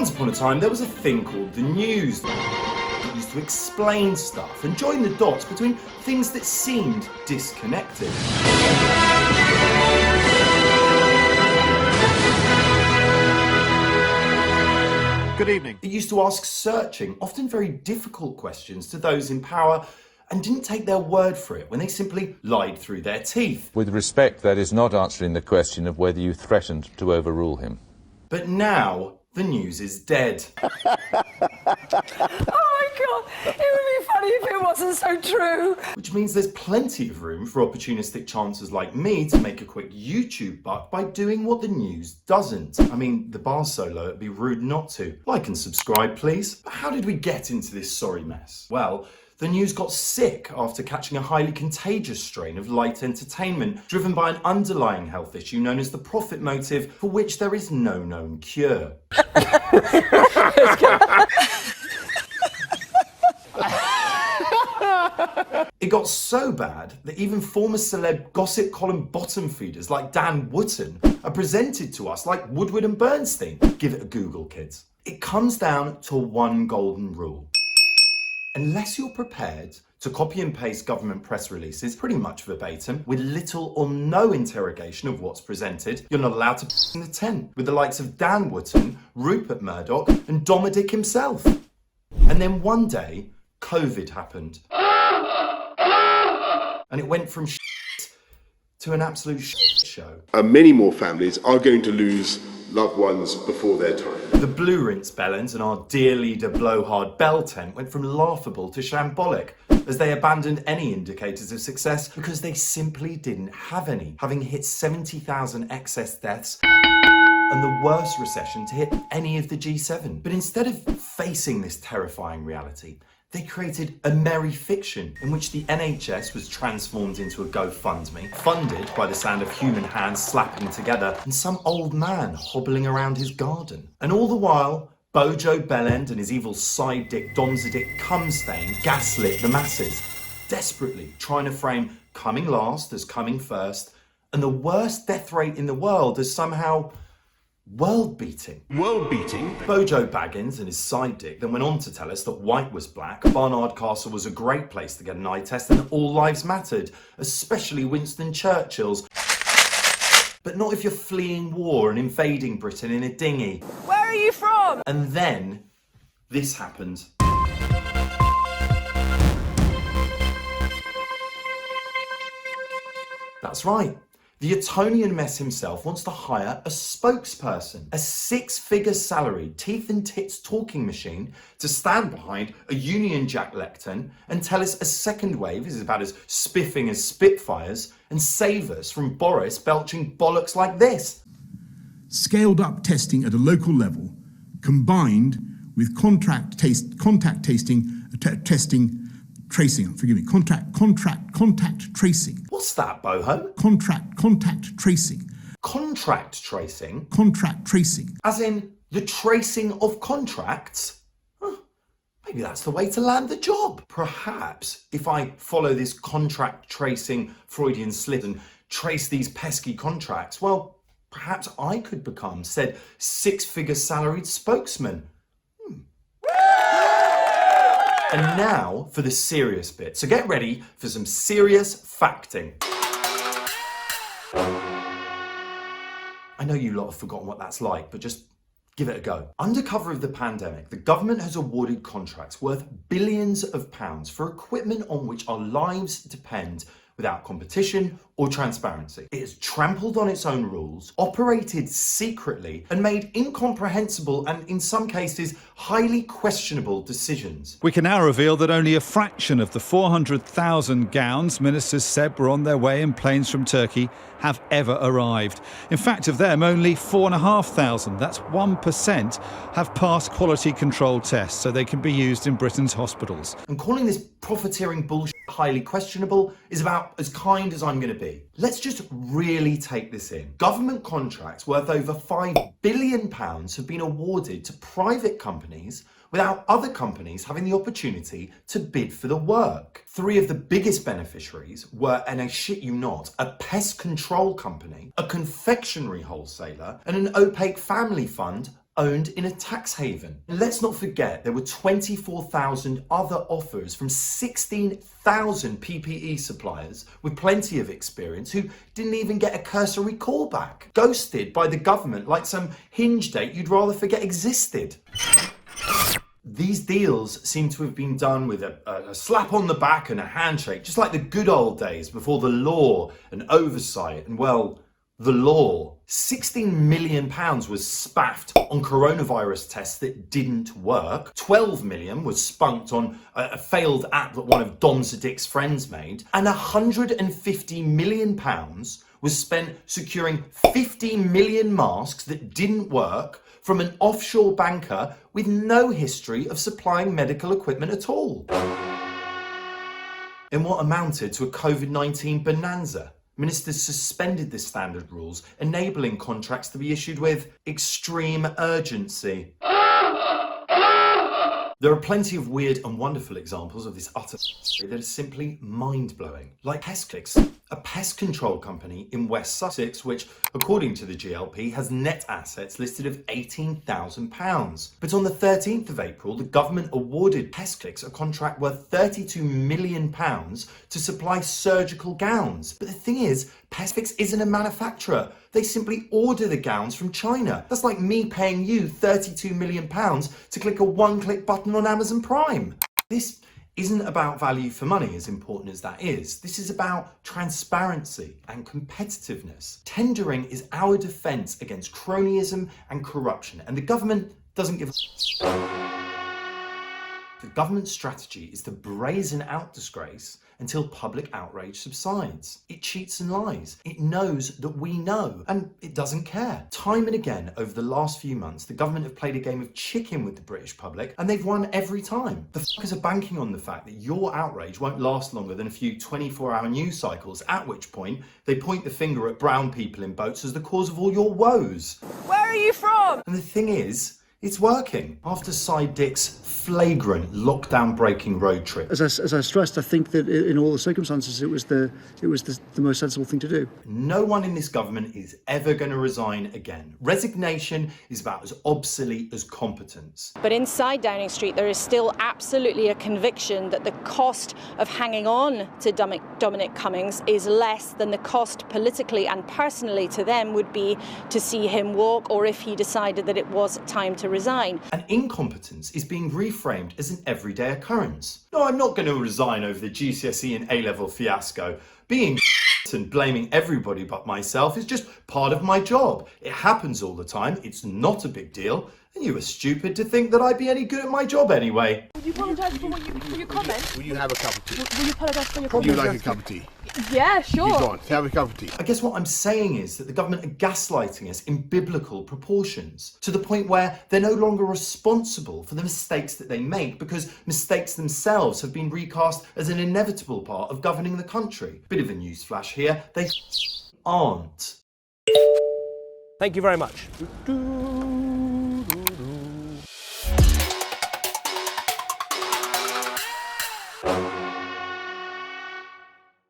Once upon a time, there was a thing called the news that used to explain stuff and join the dots between things that seemed disconnected. Good evening. It used to ask searching, often very difficult questions to those in power and didn't take their word for it when they simply lied through their teeth. With respect, that is not answering the question of whether you threatened to overrule him. But now, the news is dead. Oh my God, it would be funny if it wasn't so true. Which means there's plenty of room for opportunistic chancers like me to make a quick YouTube buck by doing what the news doesn't. I mean, the bar's so low it'd be rude not to. Like and subscribe, please. But how did we get into this sorry mess? Well, the news got sick after catching a highly contagious strain of light entertainment driven by an underlying health issue known as the profit motive, for which there is no known cure. It got so bad that even former celeb gossip column bottom feeders like Dan Wootton are presented to us like Woodward and Bernstein. Give it a Google, kids. It comes down to one golden rule. Unless you're prepared to copy and paste government press releases pretty much verbatim, with little or no interrogation of what's presented, you're not allowed to in the tent with the likes of Dan Wootton, Rupert Murdoch and Dominic himself. And then one day, COVID happened. And it went from to an absolute show. Many more families are going to lose loved ones before their time. The Blue Rinse Bellends and our dear leader Blowhard Bell tent went from laughable to shambolic as they abandoned any indicators of success because they simply didn't have any, having hit 70,000 excess deaths and the worst recession to hit any of the G7. But instead of facing this terrifying reality, they created a merry fiction in which the NHS was transformed into a GoFundMe, funded by the sound of human hands slapping together and some old man hobbling around his garden. And all the while, Bojo Bellend and his evil side dick Domzadick Cumstain gaslit the masses, desperately trying to frame coming last as coming first, and the worst death rate in the world as somehow world-beating. World-beating? Bojo Baggins and his side dick then went on to tell us that white was black, Barnard Castle was a great place to get an eye test, and that all lives mattered, especially Winston Churchill's. But not if you're fleeing war and invading Britain in a dinghy. Where are you from? And then, this happened. That's right. The Etonian mess himself wants to hire a spokesperson, a six-figure salaried teeth and tits talking machine to stand behind a Union Jack lectern and tell us a second wave is about as spiffing as Spitfires and save us from Boris belching bollocks like this. Scaled up testing at a local level, combined with contact tracing, contact tracing. What's that, Boho? Contact tracing. Contract tracing? Contract tracing. As in the tracing of contracts? Huh, maybe that's the way to land the job. Perhaps if I follow this contract tracing Freudian slip and trace these pesky contracts, well, perhaps I could become said six-figure salaried spokesman. And now for the serious bit. So get ready for some serious facting. I know you lot have forgotten what that's like, but just give it a go. Under cover of the pandemic, the government has awarded contracts worth billions of pounds for equipment on which our lives depend without competition or transparency. It has trampled on its own rules, operated secretly, and made incomprehensible and, in some cases, highly questionable decisions. We can now reveal that only a fraction of the 400,000 gowns ministers said were on their way in planes from Turkey have ever arrived. In fact, of them, only 4,500, that's 1%, have passed quality control tests so they can be used in Britain's hospitals. And calling this profiteering bullshit highly questionable is about as kind as I'm going to be. Let's just really take this in. Government contracts worth over £5 billion have been awarded to private companies without other companies having the opportunity to bid for the work. Three of the biggest beneficiaries were, and I shit you not, a pest control company, a confectionery wholesaler, and an opaque family fund owned in a tax haven. And let's not forget there were 24,000 other offers from 16,000 PPE suppliers with plenty of experience who didn't even get a cursory callback. Ghosted by the government like some hinge date you'd rather forget existed. These deals seem to have been done with a slap on the back and a handshake, just like the good old days before the law and oversight and, well, the law. £16 million was spaffed on coronavirus tests that didn't work. 12 million was spunked on a failed app that one of Dom Zadik's friends made. And £150 million was spent securing 50 million masks that didn't work from an offshore banker with no history of supplying medical equipment at all. In what amounted to a COVID-19 bonanza, ministers suspended the standard rules, enabling contracts to be issued with extreme urgency. There are plenty of weird and wonderful examples of this utter that is simply mind-blowing. Like PestClicks, a pest control company in West Sussex, which, according to the GLP, has net assets listed of £18,000. But on the 13th of April, the government awarded PestClicks a contract worth £32 million to supply surgical gowns. But the thing is, PestClicks isn't a manufacturer. They simply order the gowns from China. That's like me paying you £32 million to click a one-click button on Amazon Prime. This isn't about value for money, as important as that is. This is about transparency and competitiveness. Tendering is our defence against cronyism and corruption, and the government doesn't give a... The government's strategy is to brazen out disgrace until public outrage subsides. It cheats and lies. It knows that we know, and it doesn't care. Time and again over the last few months, the government have played a game of chicken with the British public, and they've won every time. The fuckers are banking on the fact that your outrage won't last longer than a few 24-hour news cycles, at which point they point the finger at brown people in boats as the cause of all your woes. Where are you from? And the thing is, it's working. After Cy Dick's flagrant lockdown-breaking road trip. As I stressed, I think that in all the circumstances, it was the most sensible thing to do. No one in this government is ever going to resign again. Resignation is about as obsolete as competence. But inside Downing Street, there is still absolutely a conviction that the cost of hanging on to Dominic Cummings is less than the cost politically and personally to them would be to see him walk, or if he decided that it was time to resign. And incompetence is being reframed as an everyday occurrence. No, I'm not going to resign over the GCSE and A-level fiasco. Being and blaming everybody but myself is just part of my job. It happens all the time. It's not a big deal. And you were stupid to think that I'd be any good at my job anyway. Will you apologise for your comment? Will you have a cup of tea? Will you apologise for your Would comment? you like a cup of tea? Yeah, sure. You go on, have a cup of tea. I guess what I'm saying is that the government are gaslighting us in biblical proportions, to the point where they're no longer responsible for the mistakes that they make, because mistakes themselves have been recast as an inevitable part of governing the country. Bit of a newsflash here, they aren't. Thank you very much.